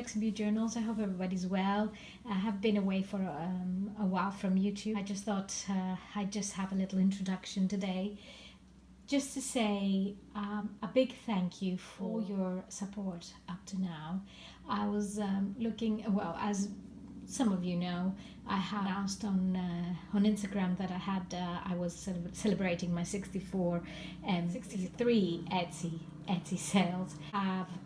Flexibute Journals. I hope everybody's well. I have been away for a while from YouTube. I just thought I'd just have a little introduction today, just to say a big thank you for your support up to now. I was looking, well, as some of you know, I had announced on Instagram that I was celebrating my 63 Etsy sales.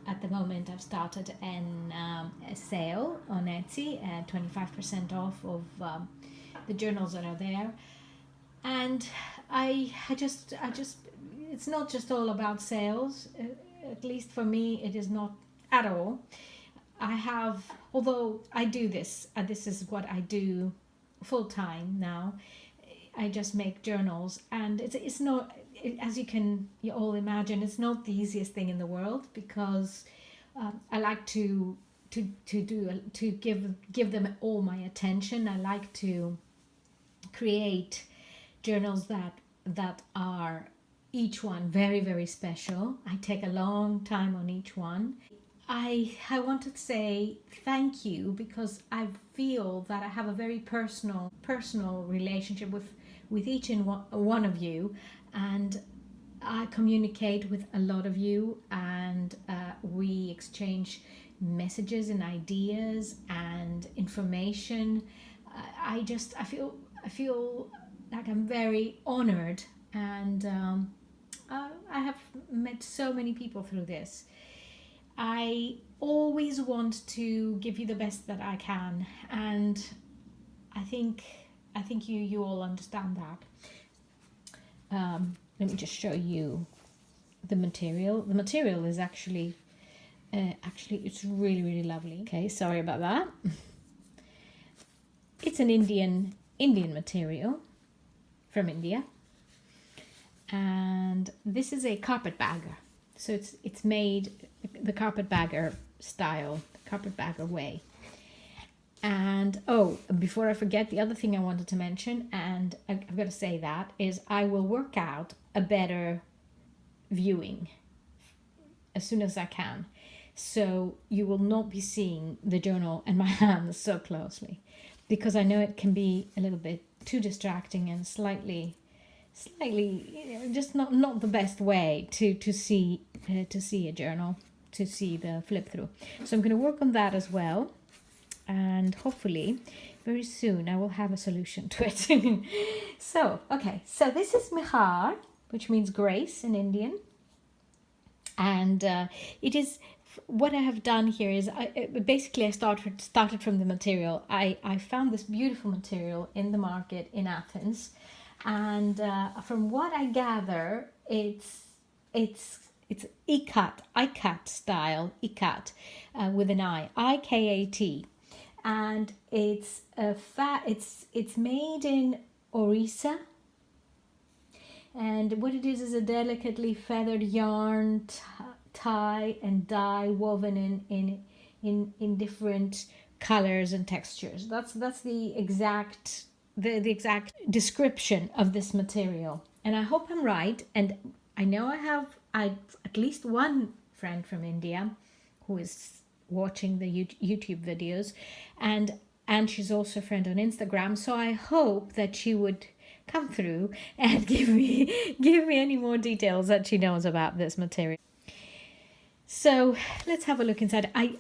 At the moment I've started a sale on Etsy at 25% off of the journals that are there, and I just it's not just all about sales. At least for me, it is not at all. Although I do this, this is what I do full time now. I just make journals, and it's not, as you all imagine, it's not the easiest thing in the world, because I like to give them all my attention. I like to create journals that are each one very, very special. I take a long time on each one. I wanted to say thank you, because I feel that I have a very personal relationship with each and one of you, and I communicate with a lot of you, and we exchange messages and ideas and information. I feel like I'm very honored, and I have met so many people through this. I always want to give you the best that I can, and I think you all understand that. Let me just show you the material. The material is actually it's really, really lovely. Okay, sorry about that. It's an Indian material from India, and this is a carpetbagger. So it's made the carpetbagger style, the carpetbagger way. And before I forget, the other thing I wanted to mention, and I've got to say that, is I will work out a better viewing as soon as I can. So you will not be seeing the journal and my hands so closely, because I know it can be a little bit too distracting and slightly just not the best way to see a journal, to see the flip through. So I'm going to work on that as well, and hopefully very soon I will have a solution to it. So this is Mehar, which means grace in Indian, and it is, what I have done here is I started from the material. I found this beautiful material in the market in Athens. And from what I gather, it's ikat style, ikat with an IKAT, and it's made in Orissa, and what it is a delicately feathered yarn, tie and dye woven in different colors and textures. That's the exact description of this material, and I hope I'm right. And I know I have at least one friend from India who is watching the YouTube videos, and she's also a friend on Instagram, so I hope that she would come through and give me any more details that she knows about this material. So let's have a look inside. I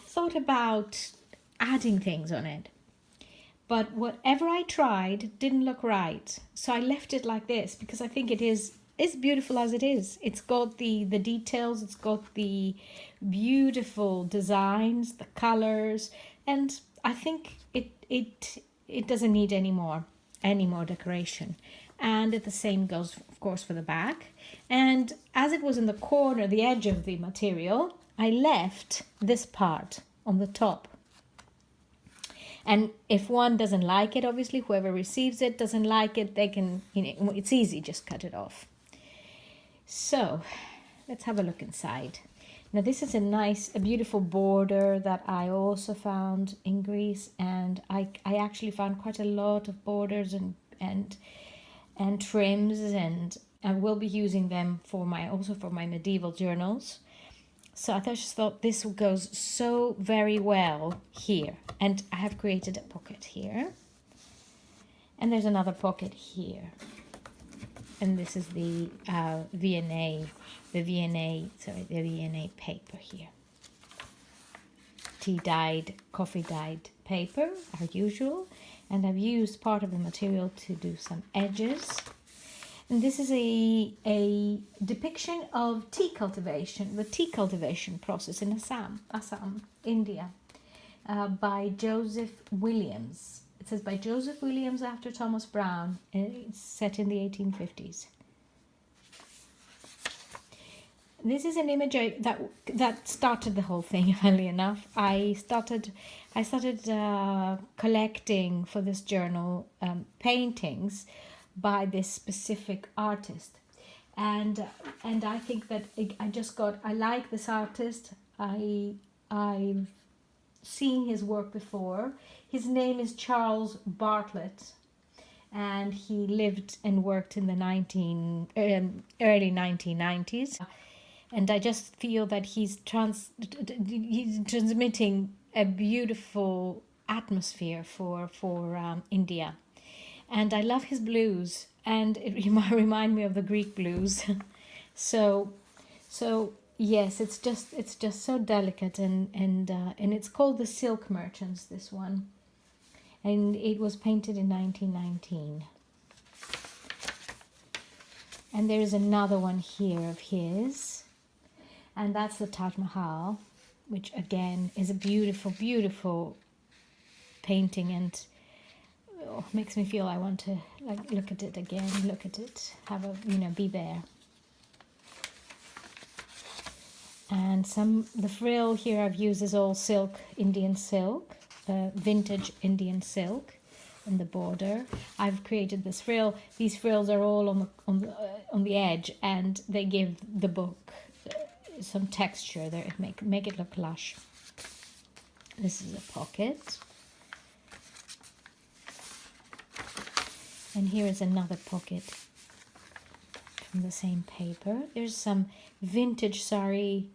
thought about adding things on it, but whatever I tried didn't look right. So I left it like this, because I think it's beautiful as it is. It's got the details, it's got the beautiful designs, the colors, and I think it doesn't need any more decoration. And the same goes, of course, for the back. And as it was in the corner, the edge of the material, I left this part on the top. And if one doesn't like it, obviously whoever receives it doesn't like it, they can, it's easy, just cut it off. So let's have a look inside. Now this is a beautiful border that I also found in Greece, and I actually found quite a lot of borders and trims, and I will be using them for my medieval journals. So I just thought this goes so very well here. And I have created a pocket here. And there's another pocket here. And this is the V&A paper here. Tea dyed, coffee dyed paper, our usual. And I've used part of the material to do some edges. And this is a depiction of tea cultivation, the tea cultivation process in Assam, India, by Joseph Williams. It says by Joseph Williams after Thomas Brown, and it's set in the 1850s. This is an image that started the whole thing. Funnily enough, I started collecting for this journal paintings by this specific artist, and I think that I like this artist. I've seen his work before. His name is Charles Bartlett, and he lived and worked in the early 1990s. And I just feel that he's transmitting a beautiful atmosphere for India. And I love his blues, and it remind me of the Greek blues. so yes, it's just so delicate, and it's called The Silk Merchants, this one, and it was painted in 1919. And there is another one here of his, and that's the Taj Mahal, which again is a beautiful, beautiful painting, and makes me feel I want to look at it again, look at it, be there. And the frill here I've used is all silk, Indian silk, vintage Indian silk in the border. I've created this frill. These frills are all on the edge, and they give the book some texture there, make it look lush. This is a pocket. And here is another pocket from the same paper. There's some vintage sari,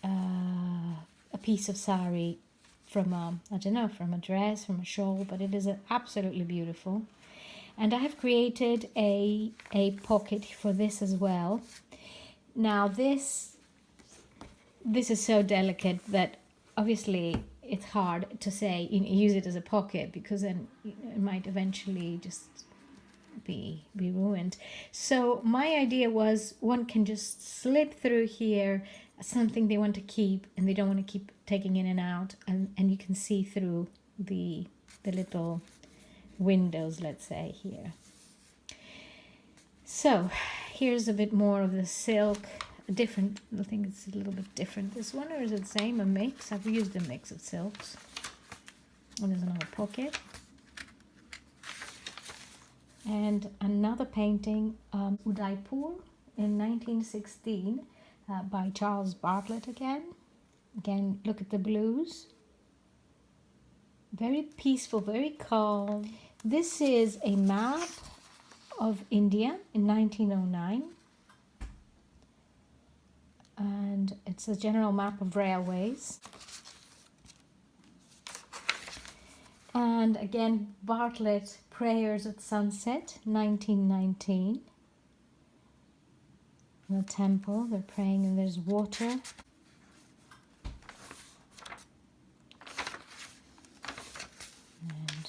a piece of sari from from a dress, from a shawl, but it is absolutely beautiful. And I have created a pocket for this as well. Now this is so delicate that obviously it's hard to say use it as a pocket, because then it might eventually just be ruined. So my idea was one can just slip through here something they want to keep, and they don't want to keep taking in and out, and you can see through the little windows, let's say, here. So here's a bit more of the silk, different. I think it's a little bit different, this one, or is it the same? A mix. I've used a mix of silks. And there's another pocket. And another painting, Udaipur in 1916 by Charles Bartlett again. Again, look at the blues. Very peaceful, very calm. This is a map of India in 1909. And it's a general map of railways. And again, Bartlett, Prayers at Sunset, 1919. The temple, they're praying, and there's water. And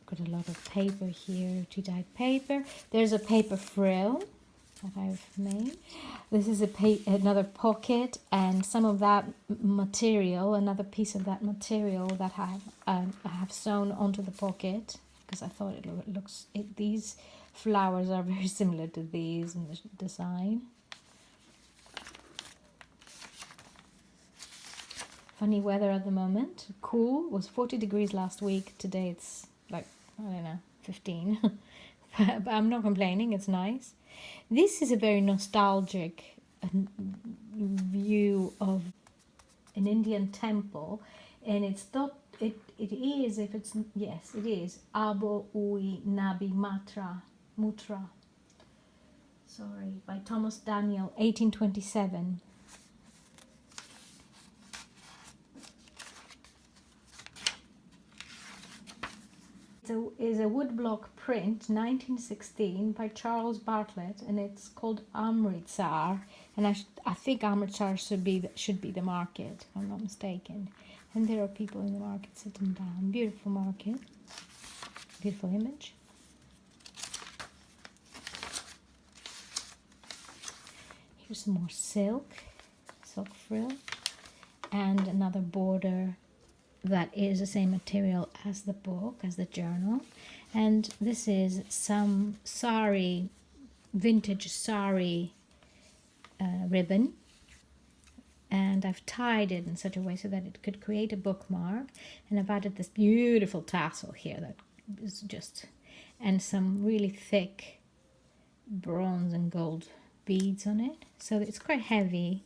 got a lot of paper here, tea-dyed paper. There's a paper frill that I've made. This is another pocket, and some of that material, another piece of that material that I have sewn onto the pocket, because I thought these flowers are very similar to these in the design. Funny weather at the moment. Cool. It was 40 degrees last week. Today it's like, I don't know, 15. But I'm not complaining. It's nice. This is a very nostalgic view of an Indian temple, and it is Abo Ui Nabi Mutra, by Thomas Daniel, 1827. Is a woodblock print, 1916, by Charles Bartlett, and it's called Amritsar. And I think Amritsar should be the market, if I'm not mistaken. And there are people in the market sitting down. Beautiful market, beautiful image. Here's some more silk frill, and another border that is the same material as the book, as the journal. And this is some sari, vintage sari ribbon, and I've tied it in such a way so that it could create a bookmark. And I've added this beautiful tassel here that is just, and some really thick bronze and gold beads on it. So it's quite heavy,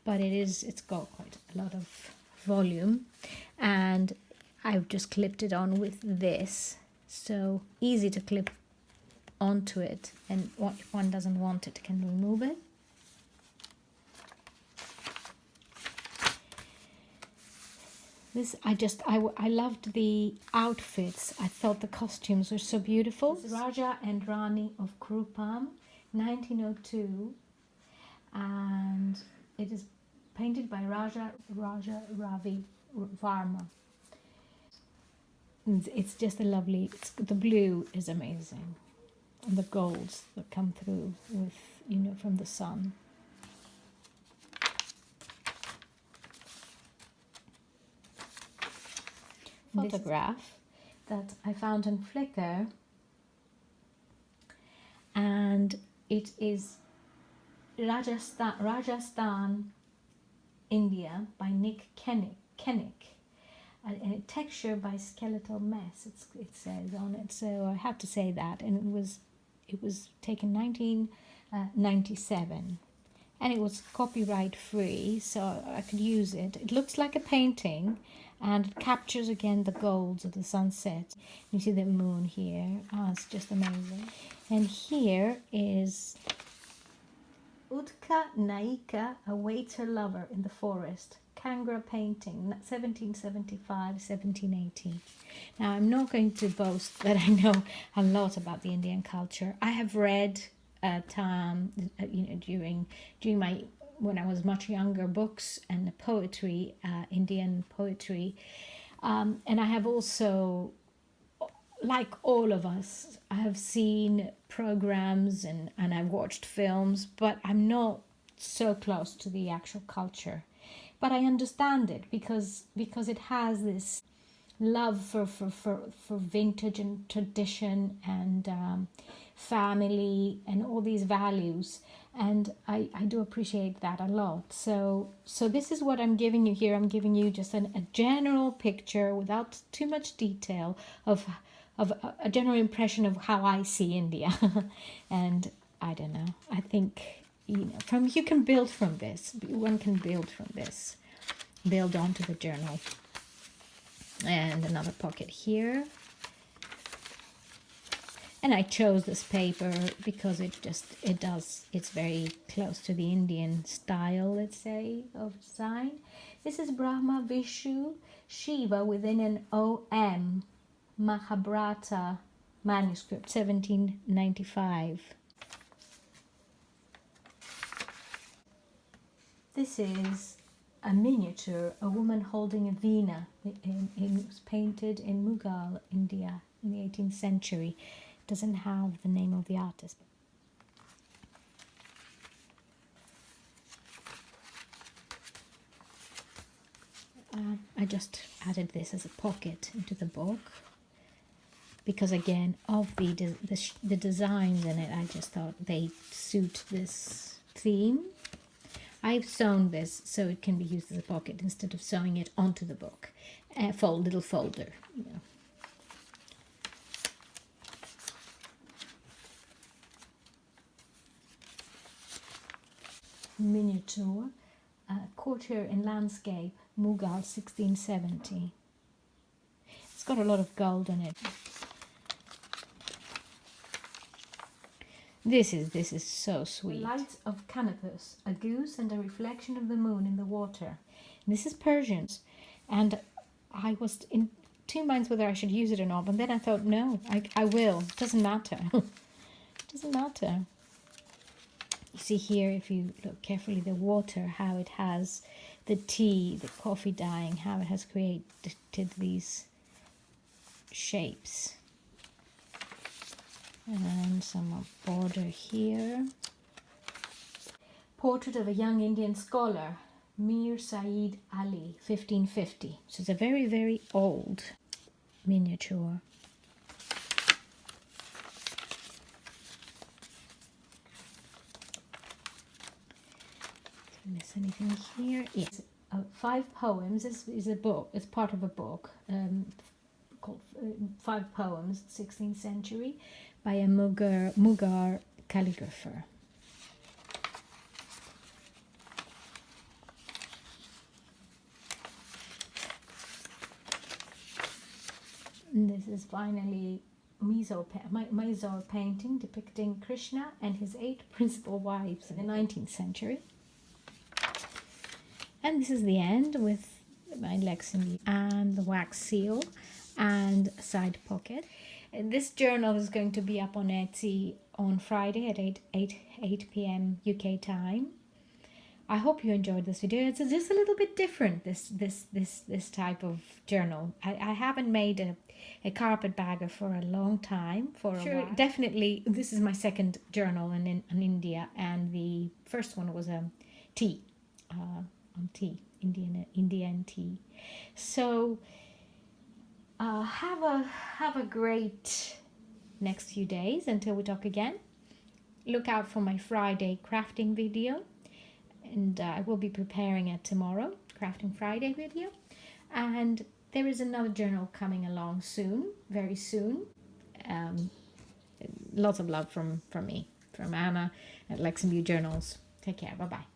but it's got quite a lot of volume. And I've just clipped it on with this, so easy to clip onto it, and if one doesn't want it, can remove it. This, I loved the outfits. I thought the costumes were so beautiful. This is Raja and Rani of Krupam, 1902, and it is painted by Raja Ravi Varma. It's just a lovely, the blue is amazing, and the golds that come through with, from the sun. Photograph that I found on Flickr, and it is Rajasthan, India, by Nick Kennick, and a texture by Skeletal Mess. It says on it, so I have to say that. And it was taken 1997, and it was copyright free, so I could use it. It looks like a painting, and it captures again the golds of the sunset. You see the moon here. It's just amazing. And here is Utka Naika awaits her lover in the forest. Kangra painting, 1775-1780. Now, I'm not going to boast that I know a lot about the Indian culture. I have read during my, when I was much younger, books and poetry, Indian poetry, and I have also, like all of us, I have seen programs and I've watched films, but I'm not so close to the actual culture. But I understand it because it has this love for vintage and tradition and family and all these values, and I do appreciate that a lot. So this is what I'm giving you here. I'm giving you just a general picture without too much detail of a general impression of how I see India. And I don't know, I think, you can build from this. One can build from this, build onto the journal. And another pocket here. And I chose this paper because it's very close to the Indian style, let's say, of design. This is Brahma, Vishnu, Shiva within an OM Mahabharata manuscript, 1795. This is a miniature, a woman holding a veena. It was painted in Mughal, India, in the 18th century. It doesn't have the name of the artist. I just added this as a pocket into the book because, again, of the designs in it, I just thought they suit this theme. I've sewn this so it can be used as a pocket instead of sewing it onto the book. Little folder, Miniature, courtier in landscape, Mughal, 1670. It's got a lot of gold in it. This is so sweet. The lights of Canopus, a goose and a reflection of the moon in the water. And this is Persian, and I was two minds whether I should use it or not, but then I thought, no, I will. It doesn't matter. It doesn't matter. You see here, if you look carefully, the water, how it has the tea, the coffee dyeing, how it has created these shapes. And some border here. Portrait of a young Indian scholar, Mir Saeed Ali, 1550. So it's a very, very old miniature. Did I miss anything here? Yes. 5 poems. This is a book. It's part of a book called 5 Poems, 16th century, by a Mughal calligrapher. And this is finally Mysore painting depicting Krishna and his 8 principal wives in the 19th century. And this is the end with my Lexington and the wax seal and a side pocket. And this journal is going to be up on Etsy on Friday at 8 p.m. UK time. I hope you enjoyed this video. It's just a little bit different, this type of journal. I haven't made a carpetbagger for a long time. For a while. Definitely, this is my second journal in India, and the first one was tea, on tea, Indian tea. So have a great next few days until we talk again. Look out for my Friday crafting video. And I will be preparing it tomorrow, Crafting Friday video. And there is another journal coming along soon, very soon. Lots of love from me, from Anna at Lexington Journals. Take care. Bye-bye.